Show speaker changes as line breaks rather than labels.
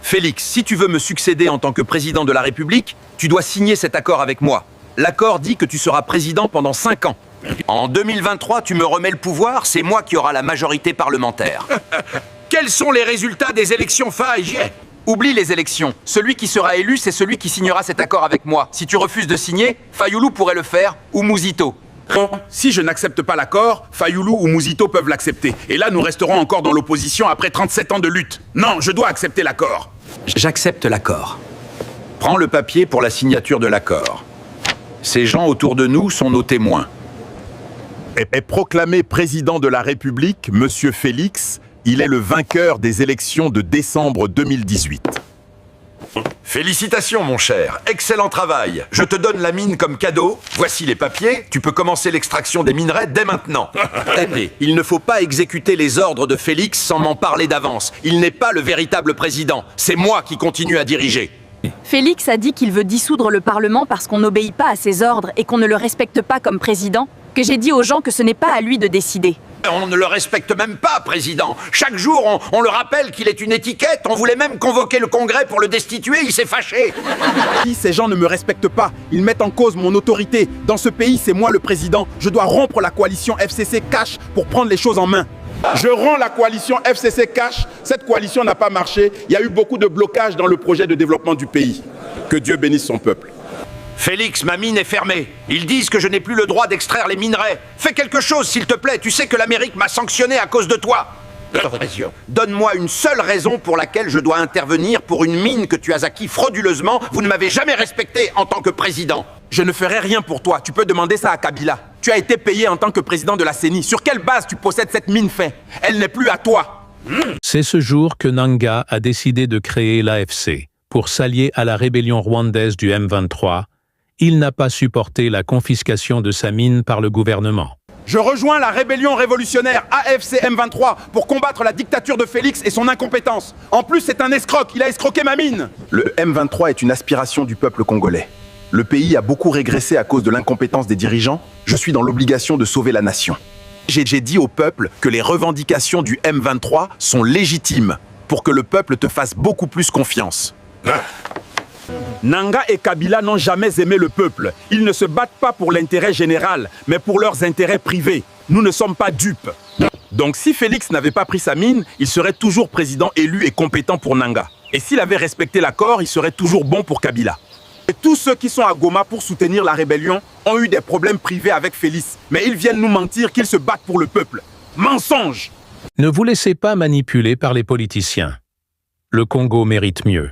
Félix, si tu veux me succéder en tant que président de la République, tu dois signer cet accord avec moi. L'accord dit que tu seras président pendant 5 ans. En 2023, tu me remets le pouvoir, c'est moi qui aura la majorité parlementaire.
Quels sont les résultats des élections Faye?
Oublie les élections. Celui qui sera élu, c'est celui qui signera cet accord avec moi. Si tu refuses de signer, Fayoulou pourrait le faire, ou Mouzito.
Bon, si je n'accepte pas l'accord, Fayoulou ou Mouzito peuvent l'accepter. Et là, nous resterons encore dans l'opposition après 37 ans de lutte. Non, je dois accepter l'accord.
J'accepte l'accord. Prends le papier pour la signature de l'accord. Ces gens autour de nous sont nos témoins.
Est proclamé président de la République, Monsieur Félix. Il est le vainqueur des élections de décembre 2018.
Félicitations, mon cher. Excellent travail. Je te donne la mine comme cadeau. Voici les papiers. Tu peux commencer l'extraction des minerais dès maintenant. Il ne faut pas exécuter les ordres de Félix sans m'en parler d'avance. Il n'est pas le véritable président. C'est moi qui continue à diriger.
Félix a dit qu'il veut dissoudre le Parlement parce qu'on n'obéit pas à ses ordres et qu'on ne le respecte pas comme président, que j'ai dit aux gens que ce n'est pas à lui de décider.
On ne le respecte même pas, président. Chaque jour, on le rappelle qu'il est une étiquette. On voulait même convoquer le Congrès pour le destituer. Il s'est fâché.
Ces gens ne me respectent pas. Ils mettent en cause mon autorité. Dans ce pays, c'est moi le président. Je dois rompre la coalition FCC Cash pour prendre les choses en main.
Je rends la coalition FCC Cash. Cette coalition n'a pas marché. Il y a eu beaucoup de blocages dans le projet de développement du pays. Que Dieu bénisse son peuple.
Félix, ma mine est fermée. Ils disent que je n'ai plus le droit d'extraire les minerais. Fais quelque chose, s'il te plaît. Tu sais que l'Amérique m'a sanctionné à cause de toi. Donne-moi une seule raison pour laquelle je dois intervenir pour une mine que tu as acquis frauduleusement. Vous ne m'avez jamais respecté en tant que président.
Je ne ferai rien pour toi. Tu peux demander ça à Kabila. Tu as été payé en tant que président de la CENI. Sur quelle base tu possèdes cette mine fait? Elle n'est plus à toi.
C'est ce jour que Nanga a décidé de créer l'AFC pour s'allier à la rébellion rwandaise du M23. Il n'a pas supporté la confiscation de sa mine par le gouvernement.
Je rejoins la rébellion révolutionnaire AFC M23 pour combattre la dictature de Félix et son incompétence. En plus, c'est un escroc, il a escroqué ma mine.
Le M23 est une aspiration du peuple congolais. Le pays a beaucoup régressé à cause de l'incompétence des dirigeants. Je suis dans l'obligation de sauver la nation. J'ai dit au peuple que les revendications du M23 sont légitimes pour que le peuple te fasse beaucoup plus confiance.
Nanga et Kabila n'ont jamais aimé le peuple. Ils ne se battent pas pour l'intérêt général, mais pour leurs intérêts privés. Nous ne sommes pas dupes. Donc si Félix n'avait pas pris sa mine, il serait toujours président élu et compétent pour Nanga. Et s'il avait respecté l'accord, il serait toujours bon pour Kabila. Et tous ceux qui sont à Goma pour soutenir la rébellion ont eu des problèmes privés avec Félix. Mais ils viennent nous mentir qu'ils se battent pour le peuple. Mensonge!
Ne vous laissez pas manipuler par les politiciens. Le Congo mérite mieux.